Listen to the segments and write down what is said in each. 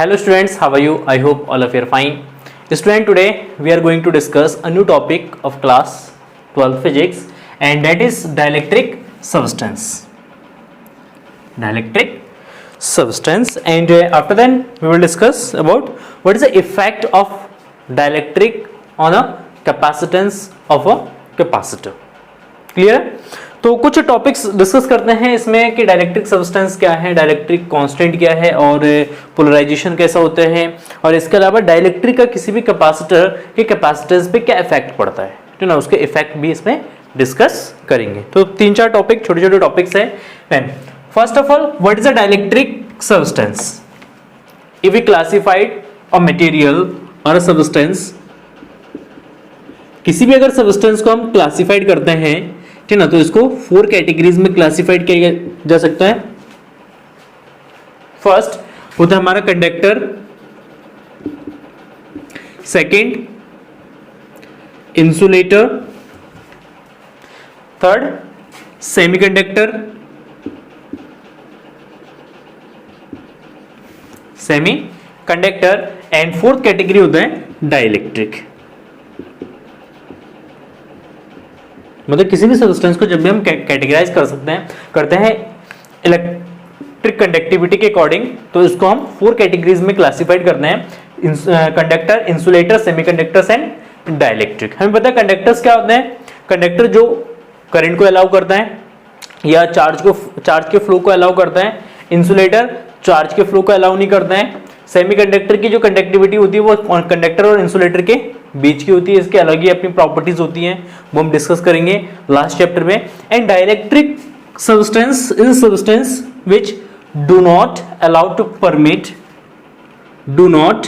Hello students, how are you? I hope all of you are fine. Student, today we are going to discuss a new topic of class 12 physics, and that is dielectric substance. Dielectric substance, and after that we will discuss about what is the effect of dielectric on a capacitance of a capacitor. Clear है? तो कुछ topics discuss करते हैं इसमें कि dielectric substance क्या है, dielectric constant क्या है और पोलराइजेशन कैसा होता है, और इसके अलावा डाइलेक्ट्रिक का किसी भी कैपेसिटर के कैपेसिटेंस पे क्या इफेक्ट पड़ता है, तो ना उसके इफेक्ट भी इसमें डिस्कस करेंगे. तो 3-4 टॉपिक, छोटे छोटे टॉपिक्स हैं. First of all, what is a dielectric substance? If we classified a material और अ सब्सटेंस, किसी भी अगर सब्सटेंस को हम क्लासिफाइड करते हैं, ठीक ना, तो इसको 4 कैटेगरीज में क्लासिफाइड किया जा सकता है. फर्स्ट होता है हमारा conductor, second insulator, third semiconductor, and fourth category होता है डाइलेक्ट्रिक. मतलब किसी भी सब्सटेंस को जब भी हम कैटेगराइज करते हैं इलेक्ट्रिक कंडक्टिविटी के अकॉर्डिंग, तो इसको हम 4 कैटेगरीज में क्लासिफाइड करते हैं: conductor, insulator, semiconductors and dielectric. हमें पता है कंडक्टर्स क्या होते हैं. कंडक्टर जो करंट को अलाउ करता है या चार्ज के फ्लो को अलाउ करता है. इंसुलेटर चार्ज के फ्लो को अलाउ नहीं करता है. सेमीकंडक्टर की जो कंडक्टिविटी होती है वो कंडक्टर और इंसुलेटर के बीच की होती है. इसके अलग ही अपनी प्रॉपर्टीज होती हैं, वो हम डिस्कस करेंगे लास्ट चैप्टर में. And dielectric substance is substance which do not allow to permit या do not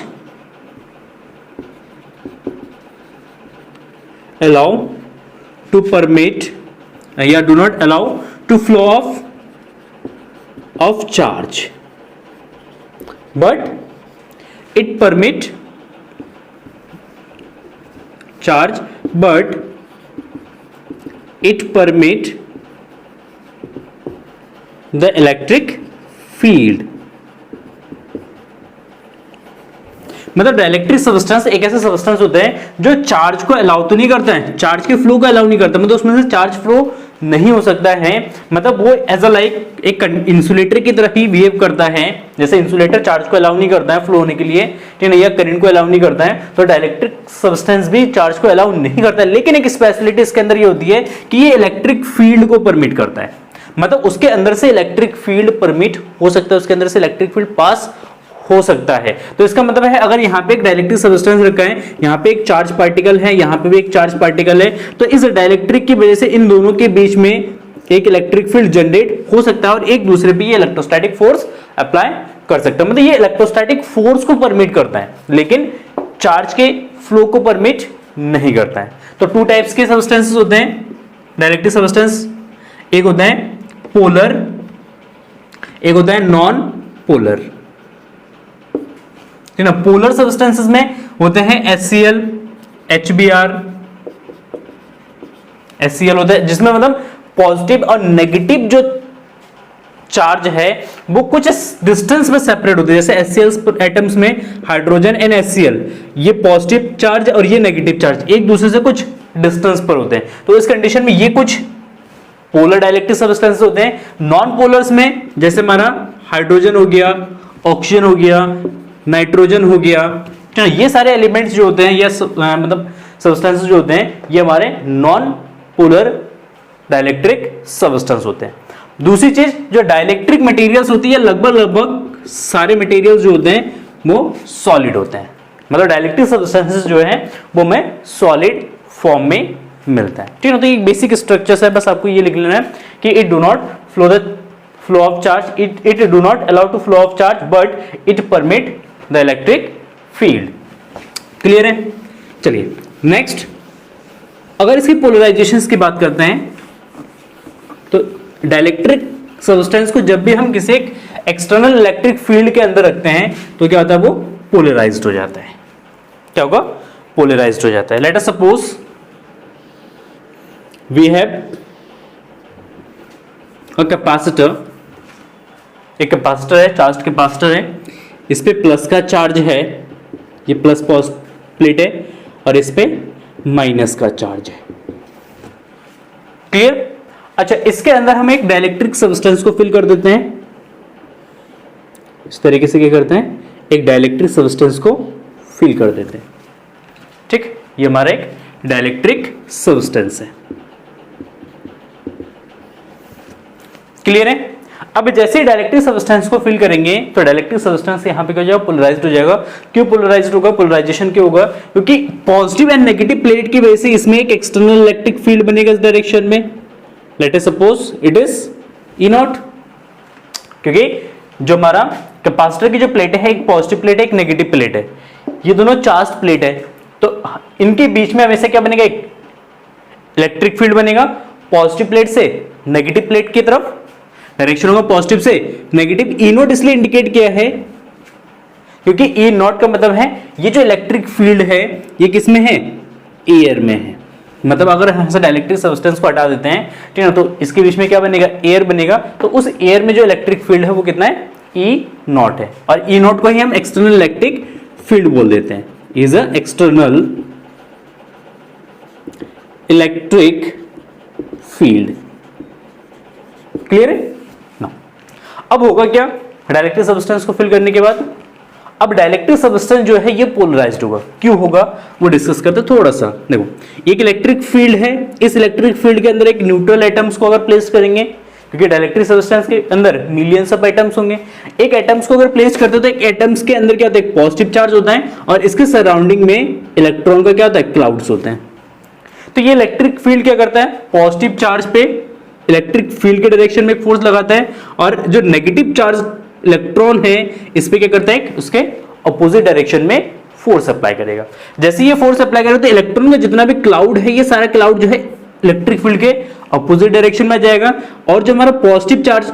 allow to flow of charge, but it permit charge, but it permit the electric field. मतलब dielectric substance एक ऐसा substance होता है जो charge को allow तो नहीं करता है, चार्ज के फ्लो को अलाउ नहीं करता, मतलब उसमें से चार्ज फ्लो नहीं हो सकता है. मतलब वो एज अ लाइक एक इंसुलेटर की तरह ही बिहेव करता है. जैसे इंसुलेटर चार्ज को अलाउ नहीं करता है फ्लो होने के लिए, ठीक है, या करंट को अलाउ नहीं करता है, तो डाइलेक्ट्रिक सब्सटेंस भी चार्ज को अलाउ नहीं करता है. लेकिन एक स्पेशलिटी इसके अंदर ये होती है कि ये इलेक्ट्रिक फील्ड को परमिट करता है. मतलब उसके अंदर से इलेक्ट्रिक फील्ड परमिट हो सकता है, उसके अंदर से इलेक्ट्रिक फील्ड पास हो सकता है. तो इसका मतलब है अगर यहाँ पे एक डाइलेक्ट्रिक सब्सटेंस रखा है, यहाँ पे एक चार्ज पार्टिकल है, यहाँ पे भी एक चार्ज पार्टिकल है, तो इस डाइलेक्ट्रिक की वजह से इन दोनों के बीच में एक इलेक्ट्रिक फील्ड जनरेट हो सकता है और एक दूसरे पे ये इलेक्ट्रोस्टैटिक फोर्स अप्लाई कर सकता है. मतलब ये इलेक्ट्रोस्टैटिक फोर्स को परमिट करता है लेकिन चार्ज के फ्लो को परमिट नहीं करता है. तो 2 टाइप्स के सब्सटेंसेस होते हैं डाइलेक्ट्रिक सब्सटेंस. एक होता है पोलर, एक होता है नॉन पोलर. ना पोलर सब्सटेंसेस में होते हैं HCl, HBr. HCl होता है जिसमें मतलब पॉजिटिव और नेगेटिव जो चार्ज है वो कुछ डिस्टेंस में सेपरेट होते हैं. जैसे HCl एटम्स में हाइड्रोजन एंड HCl, ये पॉजिटिव चार्ज और ये नेगेटिव चार्ज एक दूसरे से कुछ डिस्टेंस पर होते हैं. तो इस कंडीशन में ये कुछ पोलर डाइलेक्ट्रिक सब्सटेंसेस होते हैं. नॉन पोलर्स में जैसे हमारा हाइड्रोजन हो गया, ऑक्सीजन हो गया, नाइट्रोजन हो गया, ये सारे एलिमेंट्स जो होते हैं या मतलब सब्सटेंसेस जो होते हैं ये हमारे नॉन पोलर डाइलेक्ट्रिक सब्सटेंस होते हैं. दूसरी चीज जो डाइलेक्ट्रिक मटेरियल्स होती है, लगभग सारे मटेरियल्स जो होते हैं वो सॉलिड होते हैं. मतलब डाइलेक्ट्रिक सब्सटेंसेस जो है वो हमें सॉलिड फॉर्म में मिलता है. ठीक है, तो ये बेसिक स्ट्रक्चर है, बस आपको ये लिख लेना है कि it do not flow of charge, it do not allow to flow of charge but it permit the electric field. Clear है? चलिए नेक्स्ट, अगर इसकी पोलराइजेशंस की बात करते हैं तो डाइलेक्ट्रिक सब्सटेंस को जब भी हम किसी एक एक्सटर्नल इलेक्ट्रिक फील्ड के अंदर रखते हैं तो क्या होता है, वो पोलराइज्ड हो जाता है. क्या होगा? पोलराइज्ड हो जाता है. Let us suppose we have a capacitor, एक कैपेसिटर है, चार्ज कैपेसिटर है, इस पे प्लस का चार्ज है, ये प्लस प्लेट है, और इस पे माइनस का चार्ज है। क्लियर? अच्छा, इसके अंदर हम एक डाइलेक्ट्रिक सब्सटेंस को फिल कर देते हैं। इस तरीके से क्या करते हैं, एक डाइलेक्ट्रिक सब्सटेंस को फिल कर देते हैं। ठीक, ये हमारा एक डाइलेक्ट्रिक सब्सटेंस है। क्लियर है? अब जैसे ही डाइलेक्ट्रिक सब्सटेंस को फिल करेंगे तो डाइलेक्ट्रिक सब्सटेंस यहां पे क्या हो जाएगा, पोलराइज्ड हो जाएगा। क्यों पोलराइज्ड होगा? पोलराइजेशन क्यों होगा? क्योंकि पॉजिटिव एंड नेगेटिव प्लेट की वजह से इसमें एक एक्सटर्नल इलेक्ट्रिक फील्ड बनेगा इस डायरेक्शन में। Late us suppose it is E not, क्योंकि जो हमारा कैपेसिटर की जो प्लेट है, एक पॉजिटिव प्लेट है, एक नेगेटिव प्लेट है, ये दोनों चार्ज प्लेट है, तो इनके बीच में हमेशा क्या बनेगा, एक इलेक्ट्रिक फील्ड बनेगा पॉजिटिव प्लेट से नेगेटिव प्लेट की तरफ। डायरेक्शन होगा पॉजिटिव से नेगेटिव। ई नोट इसलिए इंडिकेट किया है क्योंकि ई नोट का मतलब है ये जो इलेक्ट्रिक फील्ड है ये किसमें है, एयर में है। मतलब अगर हम डाइलेक्ट्रिक सब्सटेंस को हटा देते हैं, ठीक है, तो इसके बीच में क्या बनेगा, एयर बनेगा। तो उस एयर में जो इलेक्ट्रिक फील्ड है वो कितना है, ई नॉट है। और ई नॉट को ही हम एक्सटर्नल इलेक्ट्रिक फील्ड बोल देते हैं, is a external electric field. Clear है ना? अब होगा क्या डाइलेक्ट्रिक सब्सटेंस को फिल करने के बाद, अब डाइलेक्ट्रिक सब्सटेंस जो है ये पोलराइज्ड होगा। क्यों होगा वो डिस्कस करते हैं थोड़ा सा। देखो, एक इलेक्ट्रिक फील्ड है, इस इलेक्ट्रिक फील्ड के अंदर एक न्यूट्रल एटम्स को अगर प्लेस करेंगे, क्योंकि डाइलेक्ट्रिक सब्सटेंस के अंदर मिलियंस ऑफ एटम्स होंगे, एक एटम्स को अगर प्लेस करते हो तो एक एटम्स के अंदर क्या होता है, एक पॉजिटिव चार्ज होता है, और इसके सराउंडिंग में इलेक्ट्रॉन का क्या होता है, क्लाउड्स होते हैं। तो ये इलेक्ट्रिक फील्ड क्या करता है, पॉजिटिव चार्ज पे इलेक्ट्रिक फील्ड के डायरेक्शन में एक फोर्स लगाता है, और जो नेगेटिव चार्ज इलेक्ट्रॉन है इस पे क्या करता है, उसके अपोजिट डायरेक्शन में फोर्स अप्लाई करेगा। जैसे ये फोर्स अप्लाई करेगा तो इलेक्ट्रॉन का जितना भी क्लाउड है, ये सारा क्लाउड जो है इलेक्ट्रिक फील्ड के अपोजिट डायरेक्शन में जाएगा, और जो हमारा पॉजिटिव चार्ज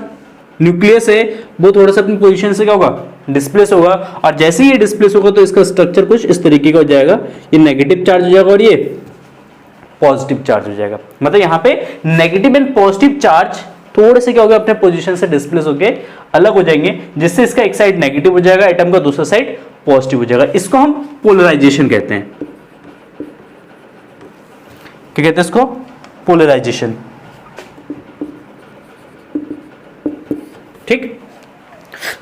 न्यूक्लियस है वो थोड़ा सा अपनी पोजीशन से क्या होगा, डिस्प्लेस होगा। और जैसे ही ये डिस्प्लेस होगा तो इसका स्ट्रक्चर कुछ इस तरीके का हो जाएगा, ये नेगेटिव चार्ज हो जाएगा और ये पॉजिटिव चार्ज हो जाएगा। मतलब यहाँ पे नेगेटिव एंड पॉजिटिव चार्ज थोड़े से क्या हो गया, अपने पोजीशन से डिस्प्लेस होके अलग हो जाएंगे, जिससे इसका एक साइड नेगेटिव हो जाएगा एटम का, दूसरा साइड पॉजिटिव हो जाएगा। इसको हम पोलराइजेशन कहते हैं। क्या कहते हैं इसको, पोलराइजेशन। ठीक,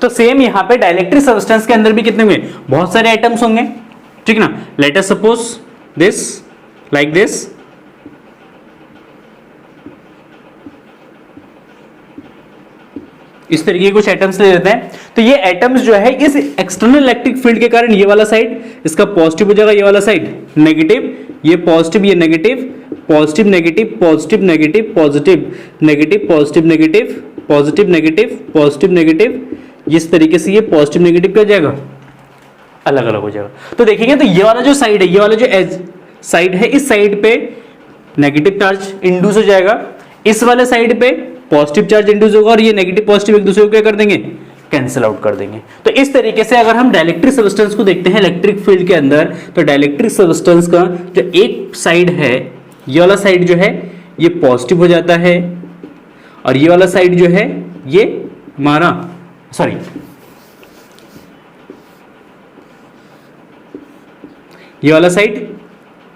तो सेम यहां पे डाइलेक्ट्रिक सब्सटेंस के अंदर भी कितने होंगे, बहुत सारे एटम्स होंगे। ठीक ना, late us suppose this like this, इस तरीके के कुछ एटम्स ले लेते हैं। तो ये एटम्स जो है इस एक्सटर्नल इलेक्ट्रिक फील्ड के कारण ये वाला साइड इसका पॉजिटिव हो जाएगा, ये वाला साइड नेगेटिव, ये पॉजिटिव, ये negative, positive negative, positive negative, positive negative, positive negative, positive negative, positive negative, इस तरीके से ये पॉजिटिव नेगेटिव क्या जाएगा, अलग अलग हो जाएगा। तो देखेंगे तो ये वाला जो साइड है, ये वाला जो एज साइड है, इस साइड पे नेगेटिव चार्ज इंड्यूस हो जाएगा, इस वाले साइड पे पॉजिटिव चार्ज इंड्यूस होगा, और ये नेगेटिव पॉजिटिव एक दूसरे को क्या कर देंगे, कैंसिल आउट कर देंगे। तो इस तरीके से अगर हम डाइलेक्ट्रिक सब्सटेंस को देखते हैं इलेक्ट्रिक फील्ड के अंदर, तो डाइलेक्ट्रिक सब्सटेंस का जो एक साइड है, ये वाला साइड जो है ये पॉजिटिव हो जाता है, और ये वाला साइड जो है ये हमारा सॉरी ये वाला साइड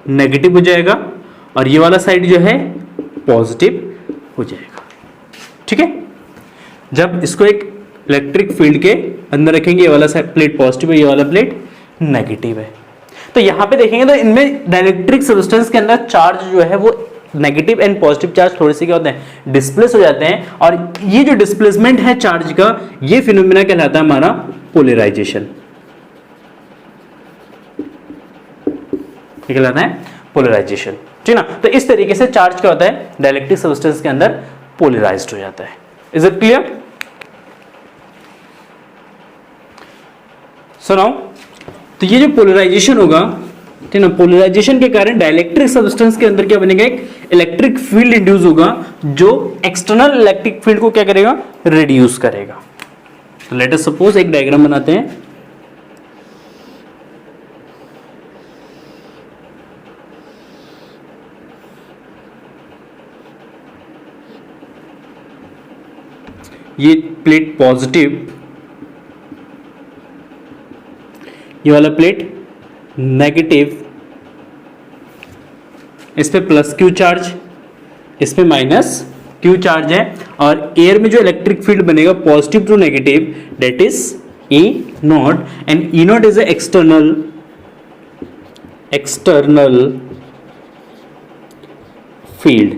नेगेटिव हो जाएगा, और ये वाला साइड जो है पॉजिटिव हो जाएगा। ठीक है, जब इसको एक इलेक्ट्रिक फील्ड के अंदर रखेंगे, ये वाला प्लेट पॉजिटिव है, ये वाला प्लेट नेगेटिव है। तो यहां पे देखेंगे तो इनमें डाइलेक्ट्रिक सब्सटेंस के अंदर चार्ज जो है वो नेगेटिव एंड पॉजिटिव चार्ज थोड़े से क्या होते हैं, डिस्प्लेस हो जाते हैं, और ये जो डिस्प्लेसमेंट है चार्ज का, ये फिनोमेना कहलाता है हमारा पोलराइजेशन। कहलाता है पोलराइजेशन। ठीक ना, तो इस तरीके से चार्ज क्या होता है, डाइलेक्ट्रिक सब्सटेंस के अंदर पोलराइज्ड हो जाता है। Is it clear? So now, तो ये जो पोलराइजेशन होगा, ठीक ना, पोलराइजेशन के कारण डाइलेक्ट्रिक सब्सटेंस के अंदर क्या बनेगा, एक इलेक्ट्रिक फील्ड इंड्यूस होगा, जो एक्सटर्नल इलेक्ट्रिक फील्ड को क्या करेगा, रिड्यूस करेगा। तो लेट अस सपोज एक डायग्राम बनाते हैं। ये प्लेट पॉजिटिव ये वाला प्लेट नेगेटिव, इस पे प्लस क्यू चार्ज, इस पे माइनस क्यू चार्ज है, और एयर में जो इलेक्ट्रिक फील्ड बनेगा positive to negative, that is E naught, and E naught is a external field,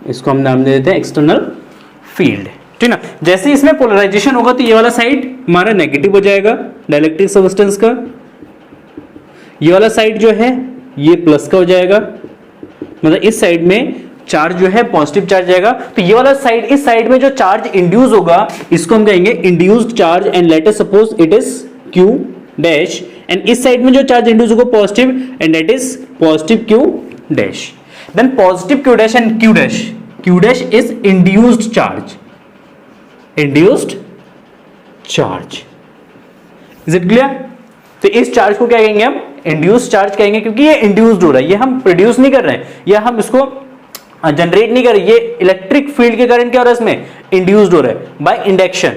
इसको हम नाम दे देते हैं एक्सटर्नल फील्ड, ठीक ना। जैसे इसमें पोलराइजेशन होगा तो ये वाला साइड हमारा नेगेटिव हो जाएगा डाइलेक्ट्रिक सब्सटेंस का, ये वाला साइड जो है ये प्लस का हो जाएगा, मतलब इस साइड में चार्ज जो है पॉजिटिव चार्ज जाएगा, तो ये वाला साइड, इस साइड में जो चार्ज इंड्यूस होगा इसको हम कहेंगे induced charge, and let us suppose it is Q dash, and इस साइड में जो चार्ज इंड्यूस होगा positive, and that is positive Q dash, then positive Q dash and Q dash is induced charge, is it clear. तो इस charge को क्या कहेंगे हम, इंड्यूस्ड चार्ज कहेंगे, क्योंकि ये इंड्यूस्ड हो रहा है, ये हम प्रोड्यूस नहीं कर रहे हैं या हम इसको जनरेट नहीं कर रहे, ये इलेक्ट्रिक फील्ड के कारण क्या हो रहा है इसमें, इंड्यूस्ड हो रहा है बाय इंडक्शन,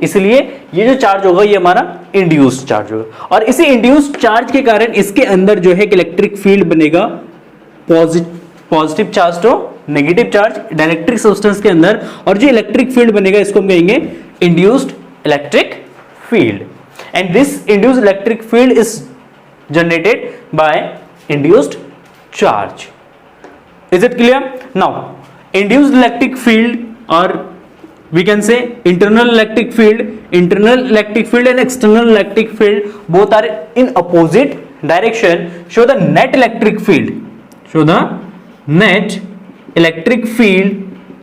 इसलिए ये जो चार्ज होगा ये हमारा इंड्यूस्ड चार्ज होगा, और इसी इंड्यूस्ड चार्ज के कारण इसके अंदर जो है इलेक्ट्रिक फील्ड बनेगा पॉजिटिव चार्ज तो नेगेटिव चार्ज डाइलेक्ट्रिक सब्सटेंस के अंदर, और जो इलेक्ट्रिक फील्ड बनेगा इसको हम कहेंगे induced electric field, and this induced electric field is generated by induced charge, is it clear? Now induced electric field, or we can say internal electric field and external electric field both are in opposite direction, show the net electric field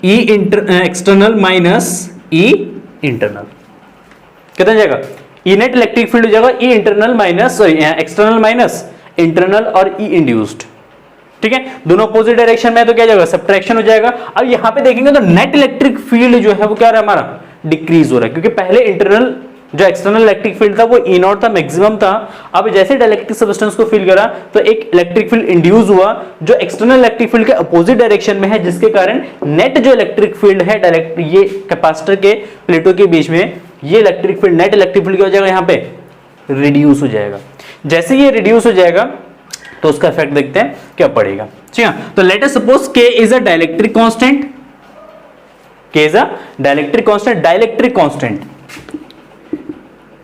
E external minus E internal, कितना जाएगा, E net electric field हो जाएगा E internal minus external minus internal और E induced, ठीक है, दोनों opposite direction में है तो क्या जाएगा, सब्ट्रैक्शन हो जाएगा। अब यहां पे देखेंगे तो नेट इलेक्ट्रिक फील्ड जो है वो क्या रहा है हमारा, डिक्रीज हो रहा है, क्योंकि पहले इंटरनल जो एक्सटर्नल इलेक्ट्रिक फील्ड था वो E नॉट था, मैक्सिमम था, अब जैसे डाइलेक्ट्रिक सब्सटेंस को फील करा तो एक इलेक्ट्रिक फील्ड इंड्यूस हुआ जो एक्सटर्नल इलेक्ट्रिक फील्ड के अपोजिट डायरेक्शन में है, जिसके कारण नेट जो इलेक्ट्रिक फील्ड है डायरेक्ट ये कैपेसिटर के प्लेटों के बीच में, ये electric field net electric field क्या हो जाएगा, यहाँ पे रिड्यूस हो जाएगा। जैसे ये रिड्यूस हो जाएगा तो उसका इफेक्ट देखते हैं क्या पड़ेगा, ठीक है। तो let us suppose K is a dielectric constant, K is a dielectric constant,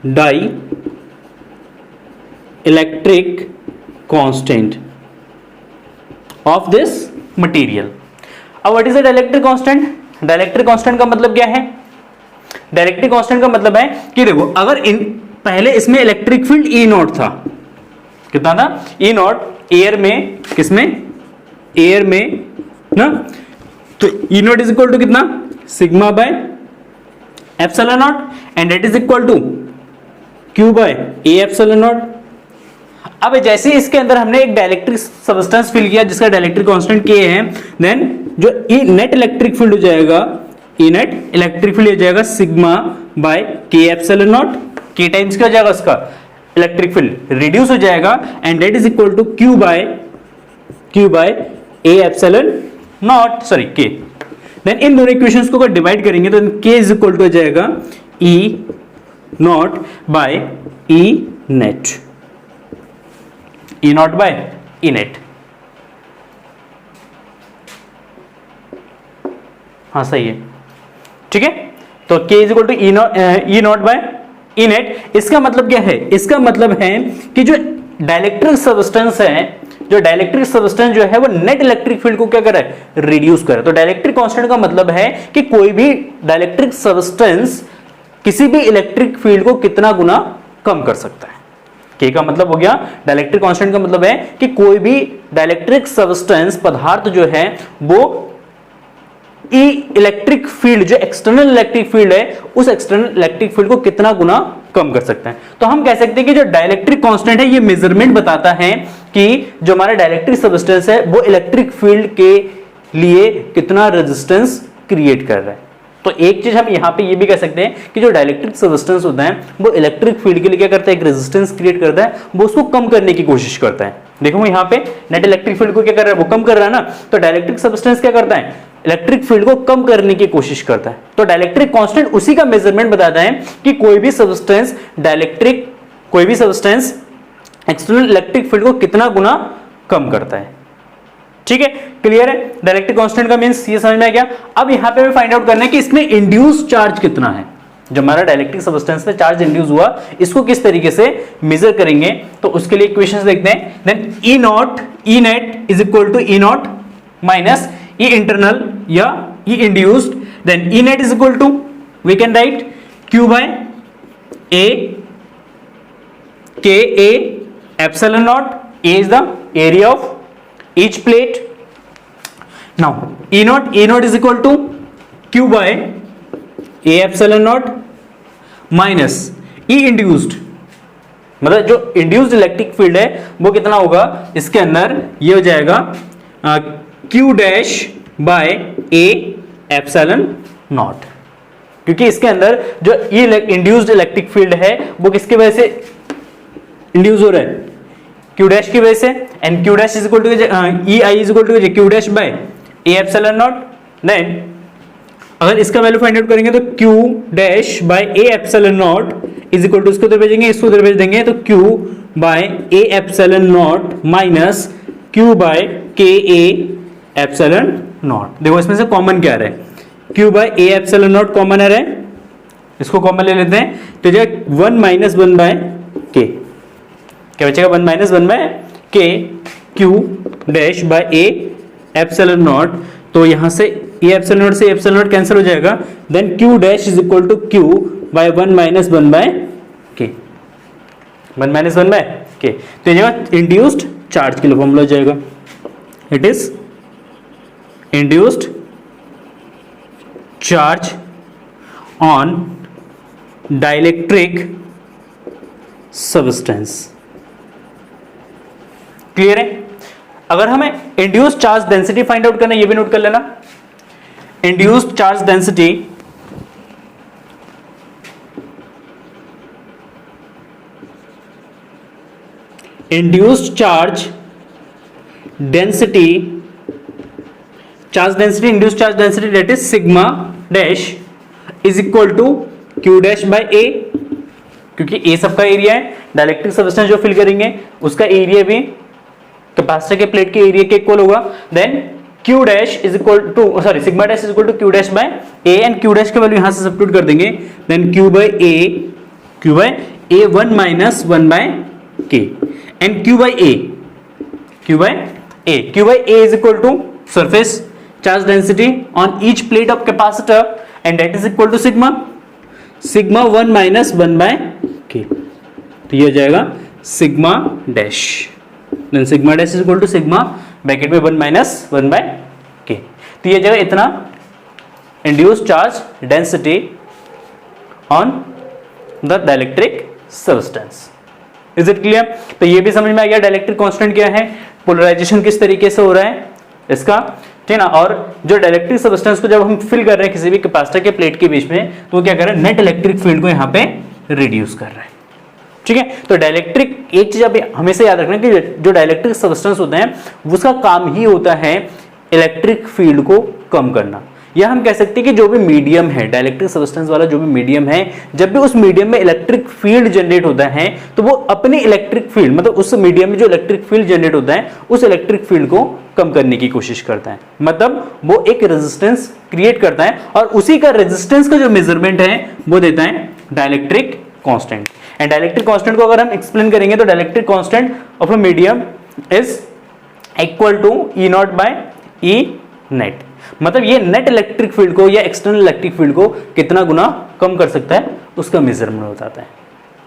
dielectric constant of this material. अब what is a dielectric constant, dielectric constant का मतलब क्या है, डाइलेक्ट्रिक कांस्टेंट का मतलब है कि देखो अगर पहले इसमें इलेक्ट्रिक फील्ड E नॉट था, कितना था, E नॉट, एयर में, किसमें, एयर में ना, तो E naught is equal to कितना, sigma by epsilon naught, and that is equal to Q by A epsilon naught. अब जैसे इसके अंदर हमने एक डाइलेक्ट्रिक सब्सटेंस फिल किया जिसका डाइलेक्ट्रिक कांस्टेंट K है, देन जो E नेट इलेक्ट्रिक फील्ड हो जाएगा, E नेट इलेक्ट्रिक फील्ड हो जाएगा sigma by K epsilon naught, K times क्या हो जाएगा उसका इलेक्ट्रिक फील्ड रिड्यूस हो जाएगा, and that is equal to Q by A epsilon naught, sorry K। Then इन दोनों इक्वेशंस को अगर डिवाइड करेंगे तो K इज इक्वल टू हो जाएगा E naught by E net, E naught by E net, हाँ सही है, ठीक है। तो K is equal to E naught by E net. इसका मतलब क्या है, इसका मतलब है कि जो डाइलेक्ट्रिक सब्सटेंस है, जो डाइलेक्ट्रिक सब्सटेंस जो है वो नेट इलेक्ट्रिक फील्ड को क्या कर रहा है, रिड्यूस कर रहा है। तो डाइलेक्ट्रिक कांस्टेंट का मतलब है कि कोई भी डाइलेक्ट्रिक सब्सटेंस किसी भी इलेक्ट्रिक फील्ड को कितना गुना कम कर सकता है। K का मतलब हो गया, डाइलेक्ट्रिक कांस्टेंट का मतलब है कि कोई भी डाइलेक्ट्रिक सब्सटेंस पदार्थ जो है वो इलेक्ट्रिक फील्ड, जो एक्सटर्नल इलेक्ट्रिक फील्ड है, उस एक्सटर्नल इलेक्ट्रिक फील्ड को कितना गुना कम कर सकते हैं। तो हम कह सकते हैं कि जो डाइलेक्ट्रिक कांस्टेंट है ये मेजरमेंट बताता है कि जो हमारा डाइलेक्ट्रिक सब्सटेंस है वो इलेक्ट्रिक फील्ड के लिए कितना रेजिस्टेंस क्रिएट कर रहा है। तो एक चीज हम यहाँ पे ये भी कह सकते हैं कि जो डाइलेक्ट्रिक सब्सटेंस होता है वो इलेक्ट्रिक फील्ड के लिए क्या करता है, एक रेजिस्टेंस क्रिएट करता है, वो उसको कम करने की कोशिश करता है। देखो यहाँ पे नेट इलेक्ट्रिक फील्ड को क्या कर रहा है, वो कम कर रहा है ना। तो डाइलेक्ट्रिक सब्सटेंस क्या करता है, इलेक्ट्रिक फील्ड को कम करने की कोशिश करता है। तो डाइलेक्ट्रिक कांस्टेंट उसी का मेजरमेंट बताता है कि कोई भी सब्सटेंस डाइलेक्ट्रिक कोई भी सब्सटेंस एक्सटर्नल इलेक्ट्रिक फील्ड को कितना गुना कम करता है। ठीक है, क्लियर है। डाइलेक्ट्रिक कांस्टेंट का मींस ये समझ में आ गया। अब यहां पे हमें फाइंड आउट करना है कि इसमें इंड्यूस चार्ज कितना है। जो हमारा डाइलेक्ट्रिक सब्सटेंस पे चार्ज इंड्यूस हुआ, इसको किस तरीके से मेजर करेंगे, तो उसके लिए इक्वेशंस देखते हैं। Then E naught E net is equal to E naught minus E internal या E induced. Then E net is equal to we can write Q by A K A epsilon naught. A is the area of each plate. Now E naught is equal to Q by A epsilon naught minus E induced, मतलब जो induced electric field है वो कितना होगा, इसके अंदर ये हो जाएगा Q dash by A epsilon not, क्योंकि इसके अंदर जो इंड्यूस्ड इलेक्ट्रिक फील्ड है वो किसके वजह से इंड्यूस हो रहा है, Q डैश की वजह से। And Q dash is equal to E I is equal to Q dash by A epsilon naught. Then अगर इसका वैल्यू फाइंड आउट करेंगे तो Q dash by A epsilon naught is equal to, इसको उधर भेजेंगे, इसको उधर भेज देंगे, तो Q by A epsilon naught minus Q by K A epsilon naught. देखो इसमें से कॉमन क्या आ रहा है, Q by A epsilon not common आ रहा है, इसको कॉमन ले लेते हैं, तो जो 1 माइनस 1 बाय K, क्या बचेगा 1 minus 1 by K Q dash by A epsilon naught. तो यहां से A एप्सिलॉन नॉट से एप्सिलॉन नॉट कैंसिल हो जाएगा। Then Q dash is equal to Q by 1 minus 1 by K, 1 minus 1 by K। तो ये इंड्यूस्ड चार्ज के लिए फॉर्मूला हो जाएगा, it is induced charge on dielectric substance. Clear है। अगर हमें induced charge density find out करना है, ये भी नोट कर लेना। Induced charge density induced charge density induced charge density that is sigma dash is equal to Q dash by A, क्योंकि A सबका एरिया है, डाइलेक्ट्रिक सब्सटेंस जो फिल करेंगे उसका एरिया भी कैपेसिटर के प्लेट के एरिया के इक्वल होगा। Then Q dash is equal to sigma dash is equal to Q dash by A, and Q dash की वैल्यू यहां से सब्स्टिट्यूट कर देंगे। Then Q by A 1 minus 1 by K and Q by A is equal to surface charge density on each plate of capacitor and that is equal to sigma 1 minus 1 by K। तो ये हो जाएगा sigma dash, then sigma dash is equal to sigma bracket में 1 minus 1 by K। तो ये जगह इतना induced charge density on the dielectric substance. Is it clear. तो ये भी समझ में आ गया डाइलेक्ट्रिक कांस्टेंट क्या है, पोलराइजेशन किस तरीके से हो रहा है इसका, ठीक ना। और जो डाइलेक्ट्रिक सब्सटेंस को जब हम फिल कर रहे हैं किसी भी कैपेसिटर के प्लेट के बीच में, तो वो क्या कर रहा है, नेट इलेक्ट्रिक फील्ड को यहाँ पे रिड्यूस कर रहा है। ठीक है। तो डाइलेक्ट्रिक, एक चीज आप हमेशा याद रखना कि जो डाइलेक्ट्रिक सब्सटेंस होते हैं उसका काम ही होता है इलेक्ट्रिक फील्ड को कम करना। या हम कह सकते हैं कि जो भी मीडियम है, डाइलेक्ट्रिक सब्सटेंस वाला जो भी मीडियम है, जब भी उस मीडियम में इलेक्ट्रिक फील्ड जनरेट होता है तो वो अपनी इलेक्ट्रिक फील्ड, मतलब उस मीडियम में जो इलेक्ट्रिक फील्ड जनरेट होता है उस इलेक्ट्रिक फील्ड को कम करने की कोशिश करता है। मतलब वो एक रेजिस्टेंस क्रिएट करता है और उसी का रेजिस्टेंस का जो मेजरमेंट है वो देता है dielectric constant. And dielectric constant को अगर हम एक्सप्लेन करेंगे तो dielectric constant of a medium is equal to E naught by E net. मतलब ये नेट इलेक्ट्रिक फील्ड को या एक्सटर्नल इलेक्ट्रिक फील्ड को कितना गुना कम कर सकता है उसका मेजरमेंट बताता है।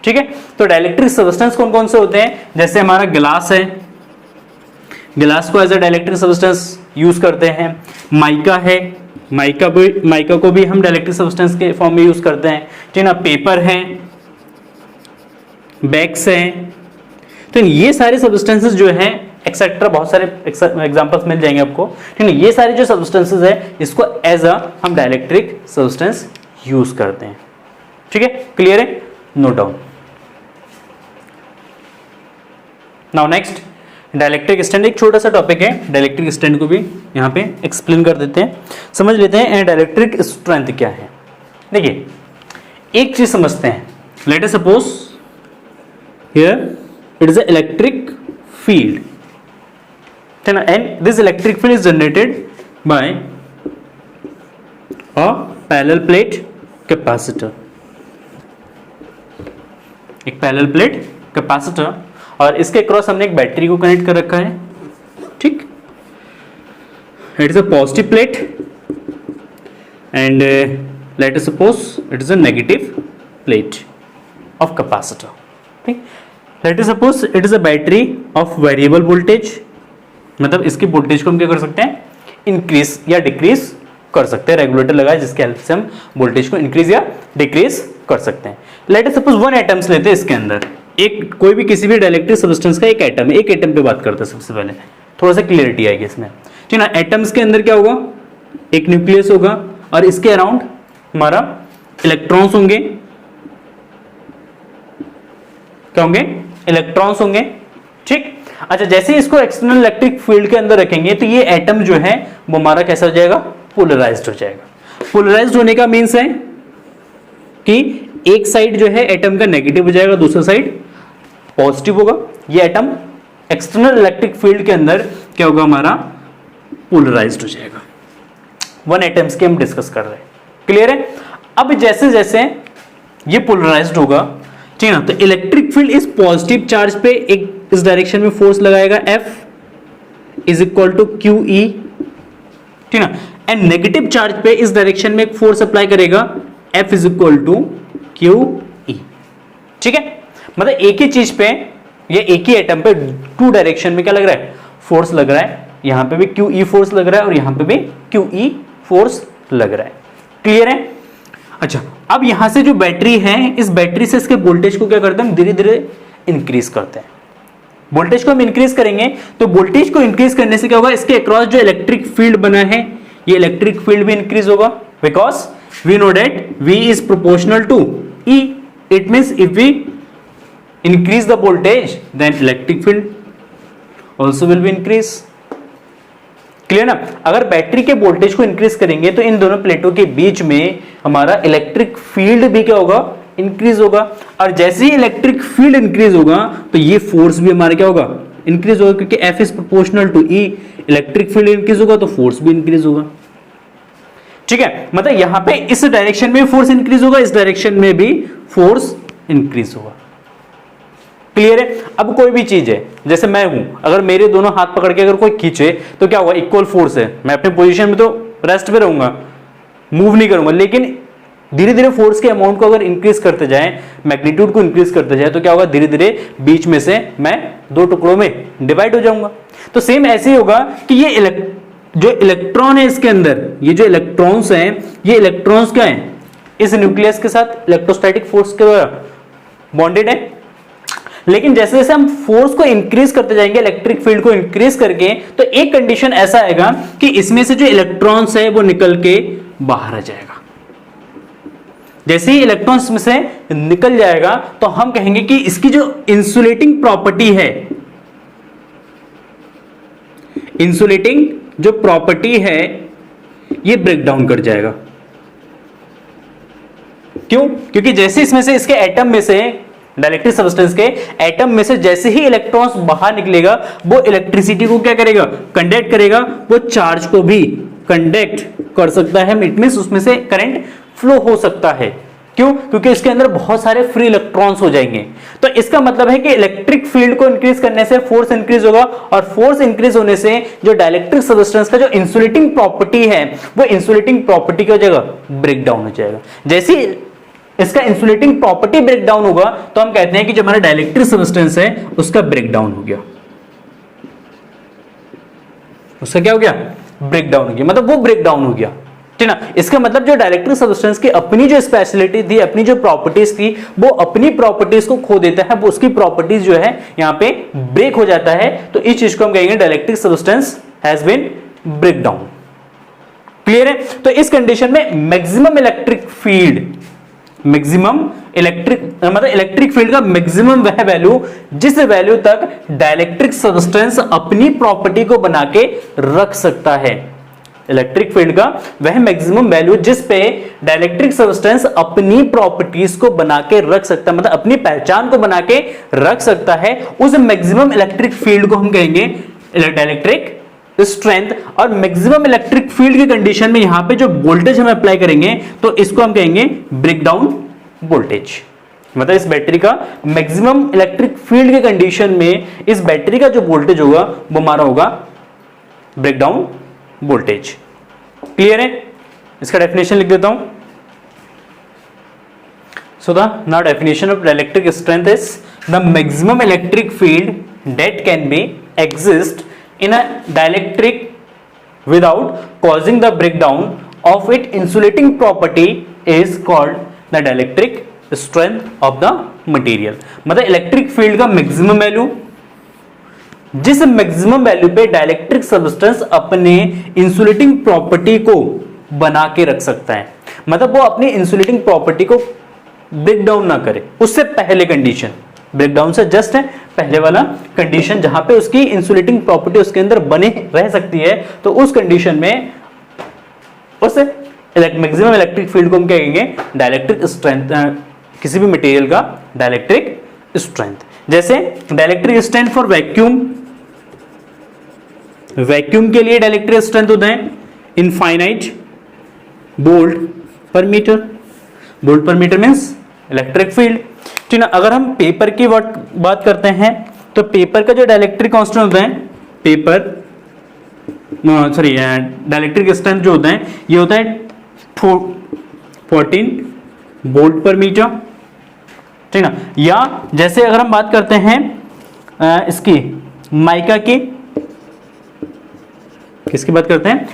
ठीक है। तो डाइलेक्ट्रिक सब्सटेंस कौन कौन से होते हैं, जैसे हमारा गिलास है, गिलास को as a dielectric substance use करते हैं। माइका है, माइका को भी हम डाइलेक्ट्रिक सब्सटेंस के फॉर्म में यूज करते हैं। ठीक है ना। पेपर है, बैग्स हैं, तो ये सारे सब्सटेंसेस जो हैं एक्सेट्रा, बहुत सारे एग्जांपल्स मिल जाएंगे आपको। ठीक है। ये सारे जो सब्सटेंसेस है इसको एज अ हम डाइलेक्ट्रिक सब्सटेंस यूज करते हैं। ठीक है। क्लियर है, note down. Now next dielectric stand, एक छोटा सा टॉपिक है, डाइलेक्ट्रिक स्टैंड को भी यहाँ पे एक्सप्लेन कर देते हैं, समझ लेते हैं डाइलेक्ट्रिक स्ट्रेंथ क्या है। देखिए एक चीज समझते हैं, late us suppose here it is a electric field, है ना, and this electric field is generated by a parallel plate capacitor, एक पैरेलल प्लेट कैपेसिटर, और इसके क्रॉस हमने एक बैटरी को कनेक्ट कर रखा है, ठीक। It is a positive plate and let us suppose it is a negative plate of capacitor, ठीक। Let us suppose it is a battery of variable voltage, मतलब इसकी वोल्टेज को हम क्या कर सकते हैं, इंक्रीज या डिक्रीज कर सकते हैं, रेगुलेटर लगा है जिसके हेल्प से हम वोल्टेज को इंक्रीज या डिक्रीज कर सकते हैं। लेट अस सपोज 1 एटम्स लेते हैं, इसके अंदर एक कोई भी किसी भी डाइलेक्ट्रिक सब्सटेंस का एक एटम है, एक एटम पे बात करते हैं सबसे पहले, थोड़ा सा क्लियरिटी आएगी इसमें, ठीक ना। एटम्स के अंदर क्या होगा, एक न्यूक्लियस होगा और इसके अराउंड हमारा इलेक्ट्रॉन्स होंगे, क्या होंगे, इलेक्ट्रॉन्स होंगे, ठीक। अच्छा, जैसे इसको एक्सटर्नल इलेक्ट्रिक फील्ड के अंदर रखेंगे तो ये एटम जो है वो हमारा कैसा हो जाएगा, पोलराइज्ड हो जाएगा। पोलराइज्ड होने का मीन्स है कि एक साइड जो है एटम का नेगेटिव हो जाएगा, दूसरा साइड पॉजिटिव होगा। ये एटम एक्सटर्नल इलेक्ट्रिक फील्ड के अंदर क्या होगा, हमारा पोलराइज्ड हो जाएगा। 1 एटम्स के हम डिस्कस कर रहे हैं, क्लियर है। अब जैसे जैसे ये पोलराइज्ड होगा, ठीक है ना, तो इलेक्ट्रिक फील्ड इस पॉजिटिव चार्ज पे एक इस डायरेक्शन में फोर्स लगाएगा, F is equal to QE, ठीक ना, एंड नेगेटिव चार्ज पे इस डायरेक्शन में एक फोर्स अप्लाई करेगा, F is equal to QE, ठीक है। मतलब एक ही चीज पे या एक ही एटम पे 2 डायरेक्शन में क्या लग रहा है, फोर्स लग रहा है। यहां पे भी QE फोर्स लग रहा है और यहां पे भी QE फोर्स लग रहा है, क्लियर है। अच्छा, अब यहां से जो बैटरी है, इस बैटरी से इसके वोल्टेज को क्या करते हैं, धीरे धीरे इंक्रीज करते हैं। वोल्टेज को हम इंक्रीज करेंगे तो वोल्टेज को इंक्रीज करने से क्या होगा, इसके अक्रॉस जो इलेक्ट्रिक फील्ड बना है, ये इलेक्ट्रिक फील्ड भी इंक्रीज होगा, because we know that V is proportional to E, it means if we increase the voltage then electric field also will be increase, clear ना। अगर बैटरी के voltage को increase करेंगे तो इन दोनों प्लेटों के बीच में हमारा इलेक्ट्रिक फील्ड भी क्या होगा, इंक्रीज होगा, और जैसे ही इलेक्ट्रिक फील्ड इंक्रीज होगा तो ये फोर्स भी हमारा क्या होगा, इंक्रीज होगा, क्योंकि F is proportional to E, electric field increase होगा तो फोर्स भी इंक्रीज होगा, ठीक है। मतलब यहां पे इस डायरेक्शन में फोर्स इंक्रीज होगा, इस डायरेक्शन में भी फोर्स इंक्रीज होगा, क्लियर है। अब कोई भी चीज है, जैसे मैं हूं, अगर मेरे दोनों हाथ पकड़ के अगर कोई खींचे तो क्या होगा, इक्वल फोर्स है, मैं अपनी पोजीशन में तो रेस्ट पे रहूंगा, मूव नहीं करूंगा, लेकिन धीरे धीरे फोर्स के अमाउंट को अगर इंक्रीज करते जाएं, मैग्नीट्यूड को इंक्रीज करते जाए तो क्या होगा, धीरे धीरे बीच में से मैं 2 टुकड़ों में डिवाइड हो जाऊंगा। तो सेम ऐसे ही होगा कि ये जो इलेक्ट्रॉन है इसके अंदर, ये जो इलेक्ट्रॉन्स हैं, ये इलेक्ट्रॉन्स क्या हैं, इस न्यूक्लियस के साथ इलेक्ट्रोस्टैटिक फोर्स के द्वारा बॉन्डेड है। लेकिन जैसे जैसे हम फोर्स को इंक्रीज करते जाएंगे, इलेक्ट्रिक फील्ड को इंक्रीज करके, तो एक कंडीशन ऐसा आएगा कि इसमें से जो इलेक्ट्रॉन्स है वो निकल के बाहर आ जाएगा। जैसे ही इलेक्ट्रॉन्स में से निकल जाएगा तो हम कहेंगे कि इसकी जो इंसुलेटिंग प्रॉपर्टी है, इंसुलेटिंग जो प्रॉपर्टी है, ये ब्रेक डाउन कर जाएगा। क्यों? क्योंकि जैसे इसमें से इसके एटम में से, डाइलेक्ट्रिक सब्सटेंस के एटम में से जैसे ही इलेक्ट्रॉन्स बाहर निकलेगा, वो इलेक्ट्रिसिटी को क्या करेगा, कंडक्ट करेगा, वो चार्ज को भी कंडक्ट कर सकता है, इट मींस उसमें से करंट फ्लो हो सकता है। क्यों? क्योंकि इसके अंदर बहुत सारे फ्री इलेक्ट्रॉन्स हो जाएंगे। तो इसका मतलब है कि इलेक्ट्रिक फील्ड को इंक्रीज करने से फोर्स इंक्रीज होगा, और फोर्स इंक्रीज होने से जो डाइलेक्ट्रिक सब्सटेंस का जो इंसुलेटिंग प्रॉपर्टी है, वो इंसुलेटिंग प्रॉपर्टी की जगह ब्रेक डाउन हो जाएगा। जैसे इसका इंसुलेटिंग प्रॉपर्टी ब्रेक डाउन होगा तो हम कहते हैं कि जो हमारा डाइलेक्ट्रिक सब्सटेंस है उसका ब्रेक डाउन हो गया। उसका क्या हो गया? ब्रेक डाउन हो गया, मतलब वो ब्रेक डाउन हो गया, ठीक ना। इसका मतलब जो डाइलेक्ट्रिक सब्सटेंस की अपनी जो स्पेशलिटी थी, अपनी जो प्रॉपर्टीज थी, वो अपनी प्रॉपर्टीज को खो देता है, वो उसकी प्रॉपर्टीज जो है यहां पे ब्रेक हो जाता है। तो इस चीज को हम कहेंगे dielectric substance has been break down, clear है। तो इस कंडीशन में maximum electric field, maximum electric मतलब इलेक्ट्रिक फील्ड का मैक्सिमम वह वैल्यू जिस वैल्यू तक डाइलेक्ट्रिक सब्सटेंस अपनी प्रॉपर्टी को बना के रख सकता है, इलेक्ट्रिक फील्ड का वह मैक्सिमम वैल्यू जिस पे डाइलेक्ट्रिक सब्सटेंस अपनी प्रॉपर्टीज को बना के रख सकता है, मतलब अपनी पहचान को बना के रख सकता है, उस मैक्सिमम इलेक्ट्रिक फील्ड को हम कहेंगे डाइलेक्ट्रिक स्ट्रेंथ। और मैक्सिमम इलेक्ट्रिक फील्ड की कंडीशन में यहां पे जो वोल्टेज हम अप्लाई करेंगे तो इसको हम कहेंगे ब्रेकडाउन वोल्टेज। मतलब इस बैटरी का मैक्सिमम इलेक्ट्रिक फील्ड की कंडीशन में इस बैटरी का जो वोल्टेज होगा वो हमारा होगा ब्रेकडाउन वोल्टेज। क्लियर है? इसका डेफिनेशन लिख देता हूं। So the now definition of dielectric strength is the maximum electric field that can be exist in a dielectric without causing the breakdown of its insulating property is called the dielectric strength of the material। मतलब electric field का maximum value जिस maximum value पे dielectric substance अपने insulating property को बना के रख सकता है, मतलब वो अपनी इंसुलेटिंग प्रॉपर्टी को ब्रेक डाउन ना करे। उससे पहले कंडीशन, ब्रेकडाउन से जस्ट है पहले वाला कंडीशन जहां पे उसकी इंसुलेटिंग प्रॉपर्टी उसके अंदर बने रह सकती है, तो उस कंडीशन में उस मैक्सिमम इलेक्ट्रिक फील्ड को हम कहेंगे डाइलेक्ट्रिक स्ट्रेंथ, किसी भी मटेरियल का डाइलेक्ट्रिक स्ट्रेंथ। जैसे dielectric strength for vacuum, vacuum के लिए डाइलेक्ट्रिक स्ट्रेंथ होता है इनफाइनाइट वोल्ट पर मीटर। वोल्ट पर मीटर मींस इलेक्ट्रिक फील्ड। ठीक ना? अगर हम पेपर की बात करते हैं तो पेपर का जो डाइलेक्ट्रिक कांस्टेंट होता है, पेपर सॉरी डाइलेक्ट्रिक स्ट्रेंथ जो होता है ये होता है 14 वोल्ट पर मीटर। ठीक ना? या जैसे अगर हम बात करते हैं इसकी माइका की, किसकी बात करते हैं?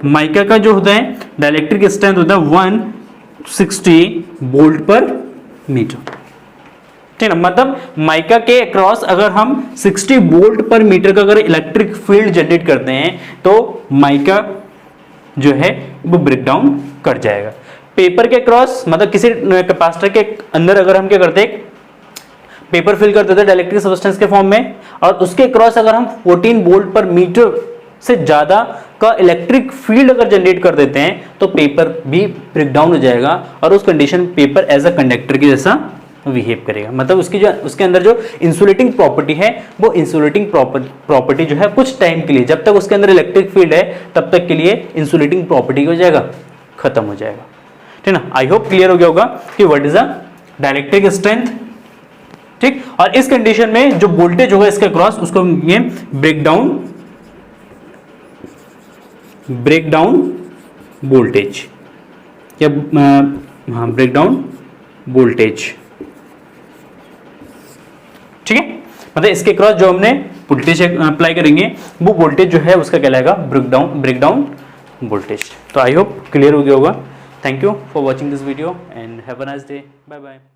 माइका का जो होता है डाइलेक्ट्रिक स्ट्रेंथ होता है 160 वोल्ट पर मीटर। ठीक है? मतलब माइका के अक्रॉस अगर हम 60 वोल्ट पर मीटर का अगर इलेक्ट्रिक फील्ड जनरेट करते हैं तो माइका जो है वो ब्रेकडाउन कर जाएगा। पेपर के अक्रॉस मतलब किसी कैपेसिटर के अंदर अगर हम क्या करते हैं, पेपर फिल करते थे डाइलेक्ट्रिक सब्सटेंस के फॉर्म में, और उसके अक्रॉस अगर हम 14 वोल्ट पर मीटर से ज्यादा का इलेक्ट्रिक फील्ड अगर जनरेट कर देते हैं तो पेपर भी ब्रेकडाउन हो जाएगा, और उस condition paper as a conductor की जैसा बिहेव करेगा। मतलब उसकी जो उसके अंदर जो इंसुलेटिंग प्रॉपर्टी है वो इंसुलेटिंग प्रॉपर्टी जो है कुछ टाइम के लिए, जब तक उसके अंदर इलेक्ट्रिक फील्ड है तब तक के लिए इंसुलेटिंग प्रॉपर्टी हो जाएगा, खत्म हो जाएगा। ठीक ना? आई होप क्लियर हो गया होगा कि what is a dielectric strength. ठीक? और इस कंडीशन में जो वोल्टेज होगा इसके क्रॉस उसको ये ब्रेकडाउन वोल्टेज या हाँ ब्रेकडाउन वोल्टेज। ठीक है? मतलब इसके क्रॉस जो हमने वोल्टेज अप्लाई करेंगे वो वोल्टेज जो है उसका कहलाएगा ब्रेकडाउन वोल्टेज। तो आई होप क्लियर हो गया होगा। Thank you for watching this video and have a nice day. Bye bye.